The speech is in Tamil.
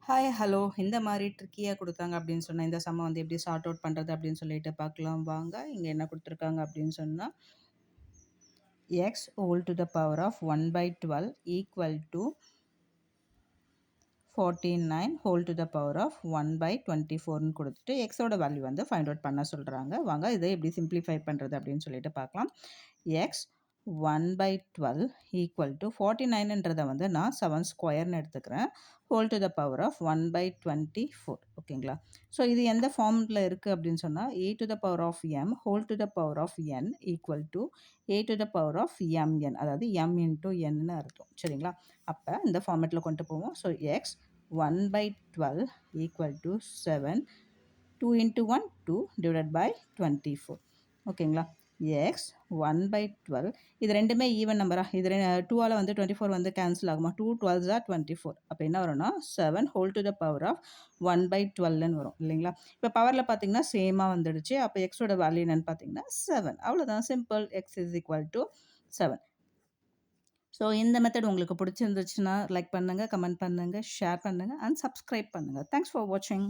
Hi, hello. இந்த மாரி ட்ரிக்கியா குடுத்தாங்க அப்படின்னு சொன்னா, இந்த சம்ம வந்து எப்படி சார்ட் அவுட் பண்றது அப்படின்னு சொல்லிட்டு பார்க்கலாம் வாங்க. இங்க என்ன குடுத்துருக்காங்க அப்படின்னு சொன்னா, x whole to the power of 1/12 equal to 49 whole to the power of 1/24ன்னு குடுத்துட்டு, x ஓட வேல்யூ வந்து ஃபைண்ட் அவுட் பண்ண சொல்றாங்க. வாங்க இத எப்படி சிம்ப்ளிஃபை பண்றது அப்படின்னு சொல்லிட்டு பார்க்கலாம். x 1/12 ஈக்குவல் டு 49ன்றத வந்து நான் 7 ஸ்கொயர்ன்னு எடுத்துக்கிறேன். Whole to the power of 1/24 ஓகேங்களா? ஸோ இது எந்த ஃபார்ம்ல இருக்கு அப்படின்னு சொன்னா, a to the power of m whole to the power of n equal to a to the power of mn அதாவது m இன்டூ nன்னு அர்த்தம். சரிங்களா? அப்ப இந்த ஃபார்மேட்ல கொண்டு போவோம். So x 1/12 equal to 7 2 into 1 2 divided by 24 ஓகேங்களா? x 1/12 இது ரெண்டுமே ஈவன் நம்பரா? இது 2ஆல வந்து 24 வந்து கேன்சல் ஆகுமா? 2 12s ஆர் 24 அப்போ என்ன வரும்னா 7 whole to the power of 1/12ன்னு வரும் இல்லைங்களா? இப்போ பவரில் பார்த்தீங்கன்னா சேமாக வந்துடுச்சு. அப்போ எக்ஸோட வேல்யூ என்னன்னு பார்த்தீங்கன்னா 7 அவ்வளோதான் simple. x is equal to 7. So இந்த மெத்தட் உங்களுக்கு பிடிச்சிருந்துச்சுன்னா லைக் பண்ணுங்கள், கமெண்ட் பண்ணுங்கள், ஷேர் பண்ணுங்கள் அண்ட் சப்ஸ்கிரைப் பண்ணுங்கள். தேங்க்ஸ் ஃபார் வாட்சிங்.